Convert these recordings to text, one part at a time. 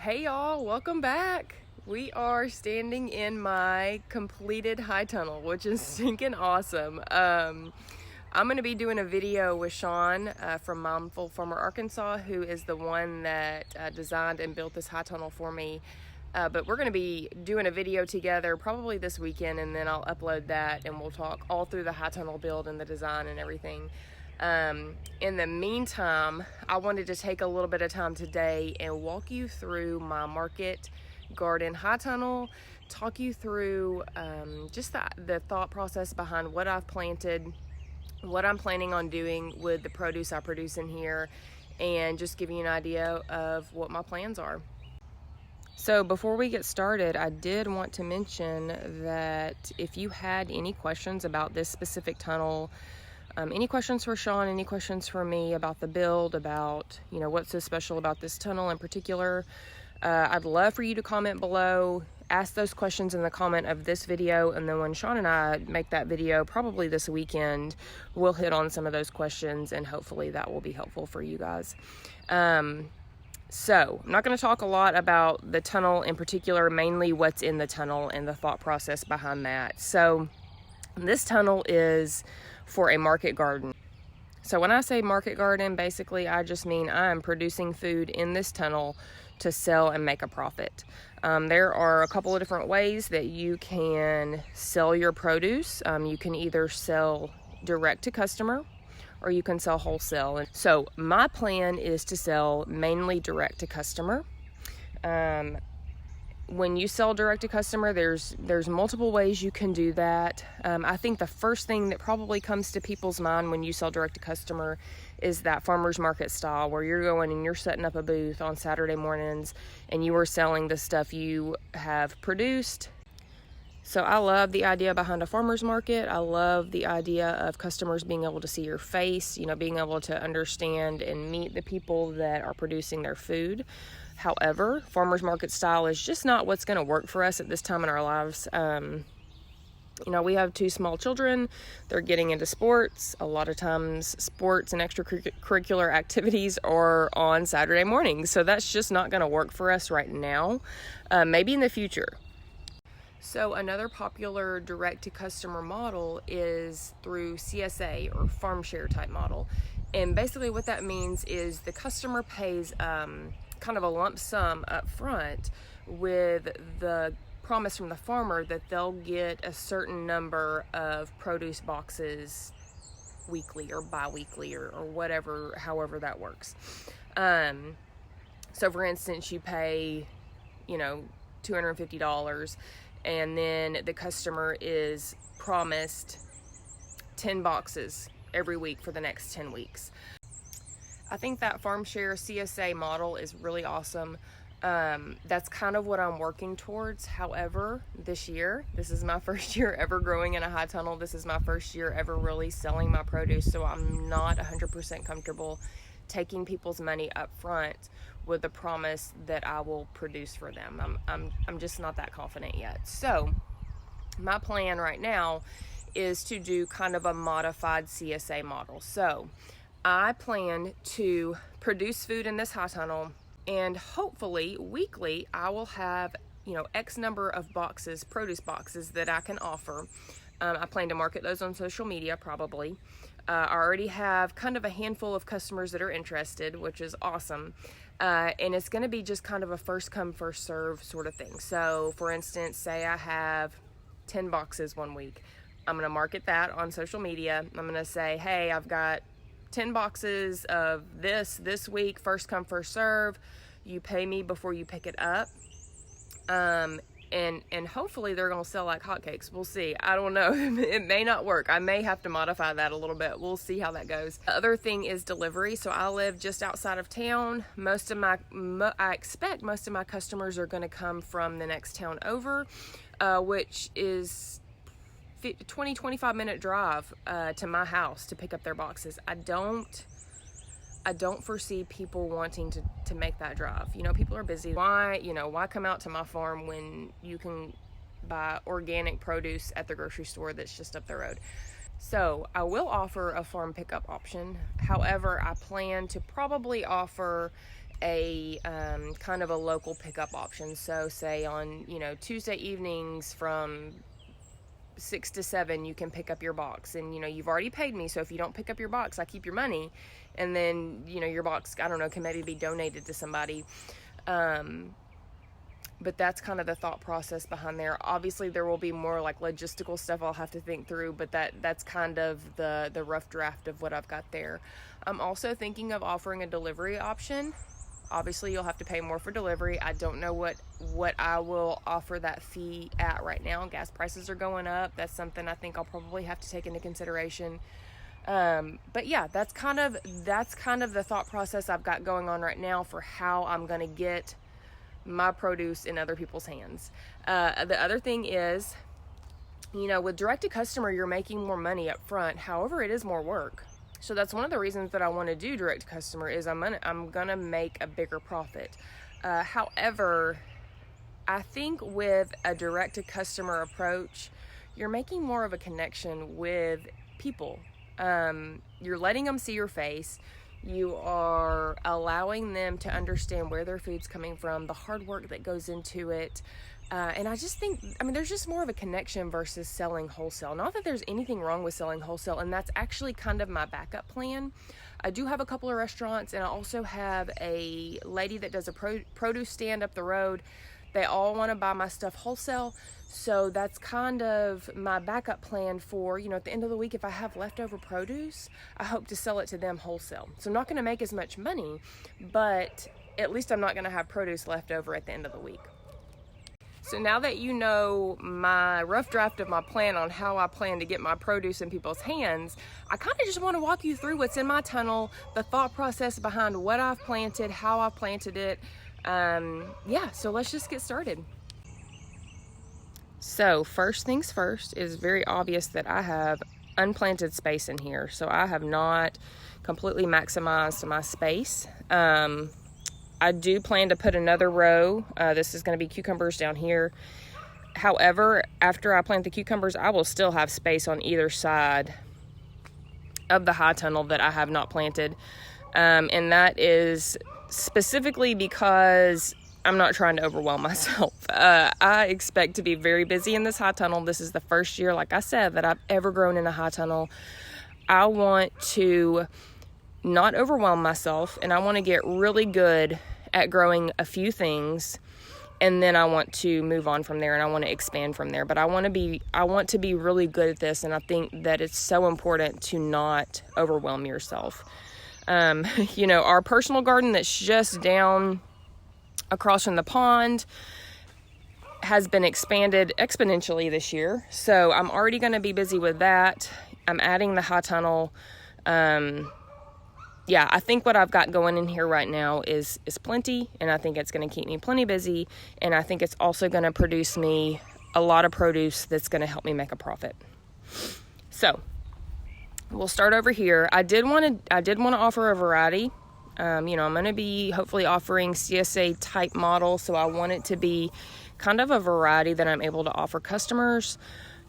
Hey y'all, welcome back. We are standing in my completed high tunnel, which is stinking awesome. I'm going to be doing a video with Sean from Mindful Farmer, Arkansas, who is the one that designed and built this high tunnel for me. But we're going to be doing a video together probably this weekend, and then I'll upload that and we'll talk all through the high tunnel build and the design and everything. In the meantime, I wanted to take a little bit of time today and walk you through my market garden high tunnel, talk you through just the thought process behind what I've planted, what I'm planning on doing with the produce I produce in here, and just give you an idea of what my plans are. So before we get started, I did want to mention that if you had any questions about this specific tunnel, any questions for Sean, any questions for me about the build, about, what's so special about this tunnel in particular, I'd love for you to comment below, ask those questions in the comment of this video, and then when Sean and I make that video, probably this weekend, we'll hit on some of those questions, and hopefully that will be helpful for you guys. So I'm not going to talk a lot about the tunnel in particular, mainly what's in the tunnel and the thought process behind that. So this tunnel is for a market garden. So when I say market garden, basically I just mean I'm producing food in this tunnel to sell and make a profit. There are a couple of different ways that you can sell your produce. You can either sell direct to customer, or you can sell wholesale. And so my plan is to sell mainly direct to customer. When you sell direct to customer, there's multiple ways you can do that. I think the first thing that probably comes to people's mind when you sell direct to customer is that farmer's market style, where you're going and you're setting up a booth on Saturday mornings and you are selling the stuff you have produced. So I love the idea behind a farmer's market. I love the idea of customers being able to see your face, being able to understand and meet the people that are producing their food. However, farmer's market style is just not what's going to work for us at this time in our lives. We have 2 small children. They're getting into sports. A lot of times sports and extracurricular activities are on Saturday mornings. So that's just not going to work for us right now. Maybe in the future. So another popular direct-to-customer model is through CSA, or farm share type model. And basically what that means is the customer pays kind of a lump sum up front with the promise from the farmer that they'll get a certain number of produce boxes weekly or bi-weekly or whatever, however that works. So for instance, you pay, $250, and then the customer is promised 10 boxes every week for the next 10 weeks. I think that farm share CSA model is really awesome. That's kind of what I'm working towards. However, this is my first year ever growing in a high tunnel. This is my first year ever really selling my produce, so I'm not 100% comfortable taking people's money up front with the promise that I will produce for them. I'm just not that confident yet. So my plan right now is to do kind of a modified CSA model. So I plan to produce food in this high tunnel, and hopefully weekly I will have X number of boxes, produce boxes, that I can offer. I plan to market those on social media probably. I already have kind of a handful of customers that are interested, which is awesome. And it's going to be just kind of a first come, first serve sort of thing. So for instance, say I have 10 boxes one week. I'm going to market that on social media. I'm going to say, hey, I've got 10 boxes of this week, first come, first serve. You pay me before you pick it up. And hopefully they're going to sell like hotcakes. We'll see. I don't know. It may not work. I may have to modify that a little bit. We'll see how that goes. The other thing is delivery. So I live just outside of town. I expect most of my customers are going to come from the next town over, which is 20-25 minute drive to my house to pick up their boxes. I don't foresee people wanting to make that drive. People are busy. Why come out to my farm when you can buy organic produce at the grocery store that's just up the road? So I will offer a farm pickup option. However, I plan to probably offer a kind of a local pickup option. So say on, Tuesday evenings from 6 to 7, you can pick up your box, and you've already paid me, so if you don't pick up your box, I keep your money, and then your box, I don't know, can maybe be donated to somebody. But that's kind of the thought process behind there. Obviously there will be more like logistical stuff I'll have to think through, but that's kind of the rough draft of what I've got there. I'm also thinking of offering a delivery option. Obviously you'll have to pay more for delivery. I don't know what I will offer that fee at right now. Gas prices are going up. That's something I think I'll probably have to take into consideration. But yeah, that's kind of the thought process I've got going on right now for how I'm going to get my produce in other people's hands. The other thing is, with direct to customer, you're making more money up front. However, it is more work. So that's one of the reasons that I want to do direct to customer, is I'm gonna make a bigger profit. However, I think with a direct to customer approach, you're making more of a connection with people. You're letting them see your face. You are allowing them to understand where their food's coming from, the hard work that goes into it. And I just think, there's just more of a connection versus selling wholesale. Not that there's anything wrong with selling wholesale, and that's actually kind of my backup plan. I do have a couple of restaurants, and I also have a lady that does a produce stand up the road. They all want to buy my stuff wholesale. So that's kind of my backup plan for, at the end of the week, if I have leftover produce, I hope to sell it to them wholesale. So I'm not going to make as much money, but at least I'm not going to have produce left over at the end of the week. So now that you know my rough draft of my plan on how I plan to get my produce in people's hands, I kind of just want to walk you through what's in my tunnel, the thought process behind what I've planted, how I've planted it. So let's just get started. So first things first, is very obvious that I have unplanted space in here. So I have not completely maximized my space. I do plan to put another row. This is going to be cucumbers down here. However, after I plant the cucumbers, I will still have space on either side of the high tunnel that I have not planted. And that is specifically because I'm not trying to overwhelm myself. I expect to be very busy in this high tunnel. This is the first year, like I said, that I've ever grown in a high tunnel. I want to not overwhelm myself, and I want to get really good at growing a few things, and then I want to move on from there, and I want to expand from there. But I want to be really good at this, and I think that it's so important to not overwhelm yourself. Our personal garden that's just down across from the pond has been expanded exponentially this year. So I'm already going to be busy with that. I'm adding the high tunnel. I think what I've got going in here right now is plenty, and I think it's going to keep me plenty busy, and I think it's also going to produce me a lot of produce that's going to help me make a profit. So we'll start over here. I did want to offer a variety. I'm going to be hopefully offering CSA type model, so I want it to be kind of a variety that I'm able to offer customers.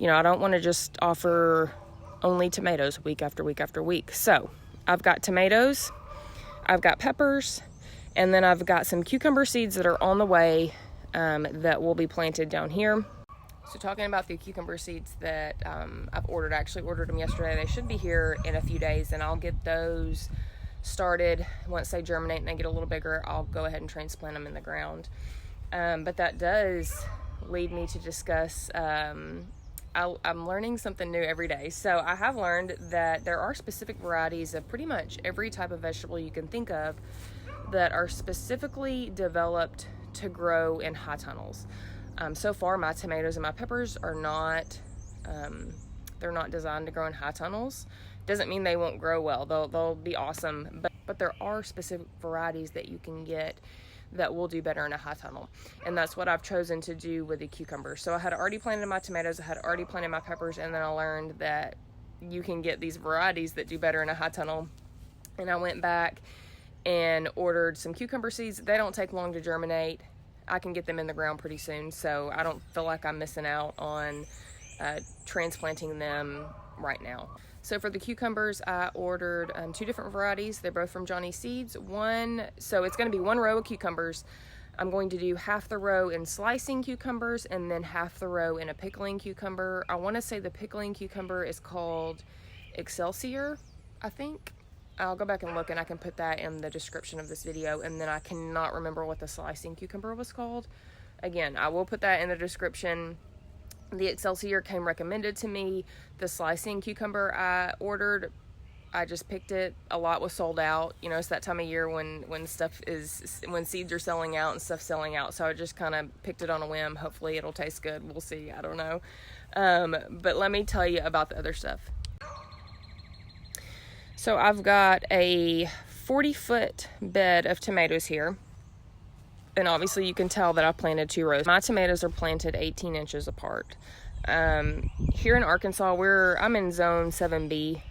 I don't want to just offer only tomatoes week after week after week. So I've got tomatoes, I've got peppers, and then I've got some cucumber seeds that are on the way that will be planted down here. So talking about the cucumber seeds that I've ordered, I actually ordered them yesterday. They should be here in a few days, and I'll get those started. Once they germinate and they get a little bigger, I'll go ahead and transplant them in the ground. But that does lead me to discuss, I'm learning something new every day. So I have learned that there are specific varieties of pretty much every type of vegetable you can think of that are specifically developed to grow in high tunnels. So far, my tomatoes and my peppers are not, they're not designed to grow in high tunnels. Doesn't mean they won't grow well. They'll be awesome, but there are specific varieties that you can get that will do better in a high tunnel, and that's what I've chosen to do with the cucumbers. So I had already planted my tomatoes, I had already planted my peppers, and then I learned that you can get these varieties that do better in a high tunnel, and I went back and ordered some cucumber seeds. They don't take long to germinate. I can get them in the ground pretty soon, so I don't feel like I'm missing out on transplanting them right now. So for the cucumbers, I ordered 2 different varieties. They're both from Johnny Seeds. So it's going to be 1 row of cucumbers. I'm going to do half the row in slicing cucumbers and then half the row in a pickling cucumber. I want to say the pickling cucumber is called Excelsior, I think. I'll go back and look, and I can put that in the description of this video. And then I cannot remember what the slicing cucumber was called. Again, I will put that in the description. The Excelsior came recommended to me. The slicing cucumber I ordered, I just picked it. A lot was sold out. You know, it's that time of year when seeds are selling out and stuff's selling out. So I just kind of picked it on a whim. Hopefully it'll taste good. We'll see. I don't know. But let me tell you about the other stuff. So I've got a 40-foot bed of tomatoes here. And obviously you can tell that I've planted 2 rows. My tomatoes are planted 18 inches apart. Here in Arkansas, I'm in zone 7B.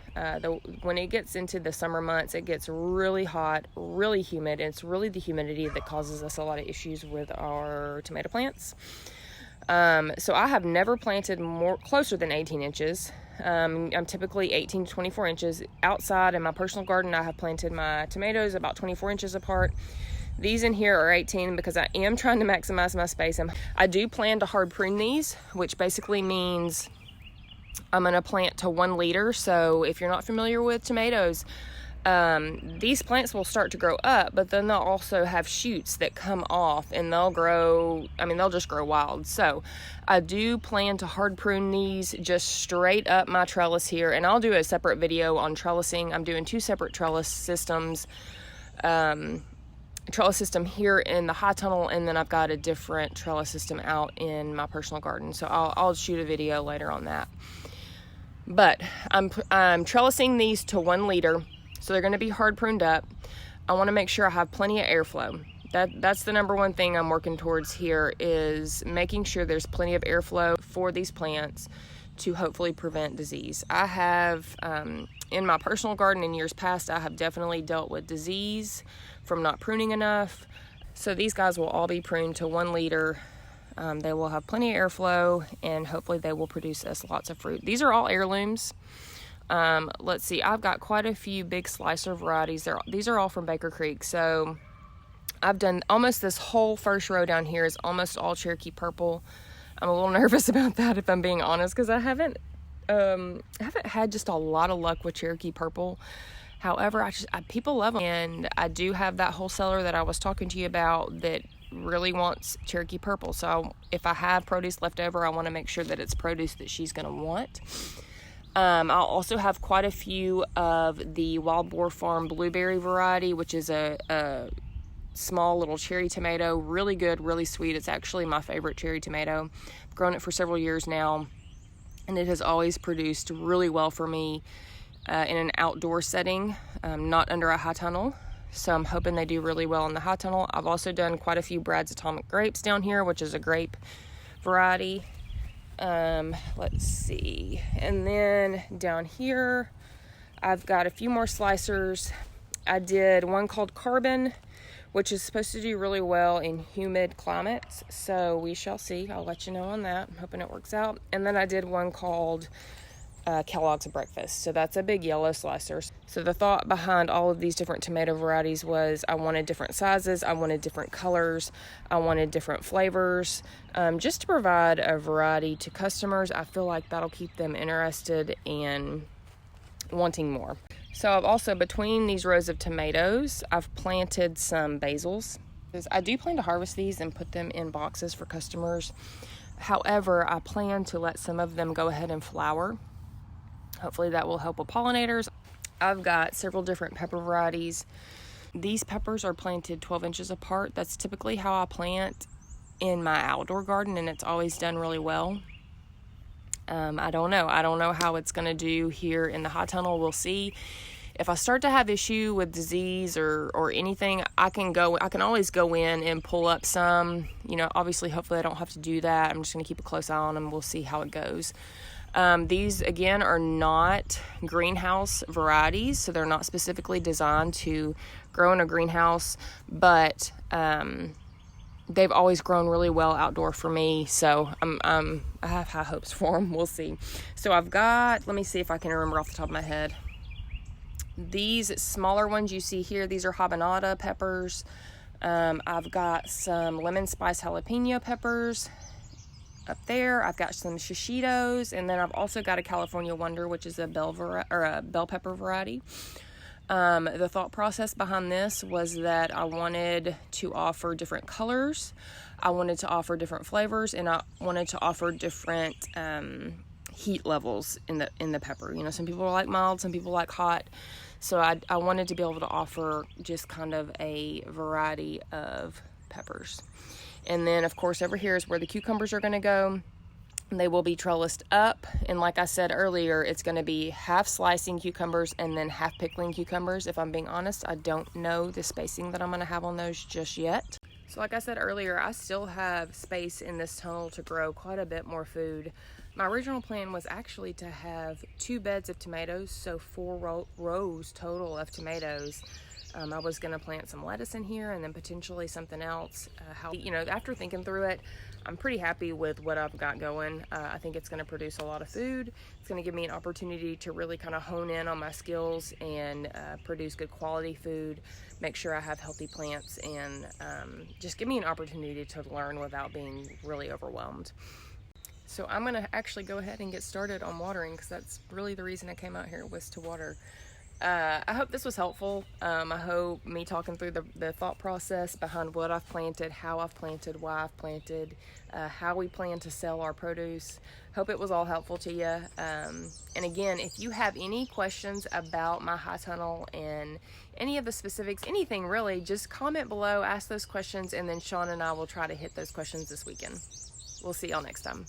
When it gets into the summer months, it gets really hot, really humid, and it's really the humidity that causes us a lot of issues with our tomato plants. So I have never planted closer than 18 inches. I'm typically 18 to 24 inches. Outside in my personal garden, I have planted my tomatoes about 24 inches apart. These in here are 18 because I am trying to maximize my space. I do plan to hard prune these, which basically means I'm going to plant to 1 liter. So if you're not familiar with tomatoes, these plants will start to grow up, but then they'll also have shoots that come off and they'll just grow wild. So I do plan to hard prune these just straight up my trellis here, and I'll do a separate video on trellising. I'm doing 2 separate trellis systems. Trellis system here in the high tunnel, and then I've got a different trellis system out in my personal garden. So I'll shoot a video later on that. But I'm trellising these to 1 liter, so they're going to be hard pruned up. I want to make sure I have plenty of airflow. That's the number one thing I'm working towards here, is making sure there's plenty of airflow for these plants to hopefully prevent disease. I have, in my personal garden in years past, I have definitely dealt with disease from not pruning enough. So these guys will all be pruned to 1 liter. They will have plenty of airflow, and hopefully they will produce us lots of fruit. These are all heirlooms. Let's see, I've got quite a few big slicer varieties. These are all from Baker Creek. So I've done almost this whole first row down here is almost all Cherokee Purple. I'm a little nervous about that, if I'm being honest, because I haven't had just a lot of luck with Cherokee Purple. However, people love them, and I do have that wholesaler that I was talking to you about that really wants Cherokee Purple. So if I have produce left over, I want to make sure that it's produce that she's going to want. I'll also have quite a few of the Wild Boar Farm Blueberry variety, which is a small little cherry tomato. Really good, really sweet. It's actually my favorite cherry tomato. I've grown it for several years now, and it has always produced really well for me in an outdoor setting, not under a high tunnel. So I'm hoping they do really well in the high tunnel. I've also done quite a few Brad's Atomic Grapes down here, which is a grape variety. Let's see. And then down here, I've got a few more slicers. I did one called Carbon, which is supposed to do really well in humid climates. So we shall see. I'll let you know on that. I'm hoping it works out. And then I did one called Kellogg's Breakfast. So that's a big yellow slicer. So the thought behind all of these different tomato varieties was I wanted different sizes, I wanted different colors, I wanted different flavors, just to provide a variety to customers. I feel like that'll keep them interested and wanting more. So I've also, between these rows of tomatoes, I've planted some basils. I do plan to harvest these and put them in boxes for customers. However, I plan to let some of them go ahead and flower. Hopefully that will help with pollinators. I've got several different pepper varieties. These peppers are planted 12 inches apart. That's typically how I plant in my outdoor garden, and it's always done really well. I don't know how it's going to do here in the high tunnel. We'll see. If I start to have issue with disease or anything, I can always go in and pull up some. Obviously, hopefully I don't have to do that. I'm just going to keep a close eye on them. We'll see how it goes. These, again, are not greenhouse varieties, so they're not specifically designed to grow in a greenhouse, but they've always grown really well outdoor for me, so I have high hopes for them. We'll see. So I've got, let me see if I can remember off the top of my head. These smaller ones you see here, these are habanada peppers. I've got some lemon spice jalapeno peppers up there. I've got some shishitos, and then I've also got a California Wonder, which is a bell pepper variety. The thought process behind this was that I wanted to offer different colors, I wanted to offer different flavors, and I wanted to offer different heat levels in the pepper. You know, some people like mild, some people like hot, so I wanted to be able to offer just kind of a variety of peppers. And then of course over here is where the cucumbers are going to go. They will be trellised up, and like I said earlier, it's going to be half slicing cucumbers and then half pickling cucumbers. If I'm being honest, I don't know the spacing that I'm going to have on those just yet. So like I said earlier, I still have space in this tunnel to grow quite a bit more food. My original plan was actually to have 2 beds of tomatoes, so 4 rows total of tomatoes. I was going to plant some lettuce in here and then potentially something else. After thinking through it, I'm pretty happy with what I've got going. I think it's going to produce a lot of food. It's going to give me an opportunity to really kind of hone in on my skills and produce good quality food, make sure I have healthy plants, and just give me an opportunity to learn without being really overwhelmed. So I'm going to actually go ahead and get started on watering, because that's really the reason I came out here, was to water. I hope this was helpful. I hope me talking through the thought process behind what I've planted, how I've planted, why I've planted, how we plan to sell our produce. Hope it was all helpful to you. And again, if you have any questions about my high tunnel and any of the specifics, anything really, just comment below, ask those questions, and then Sean and I will try to hit those questions this weekend. We'll see y'all next time.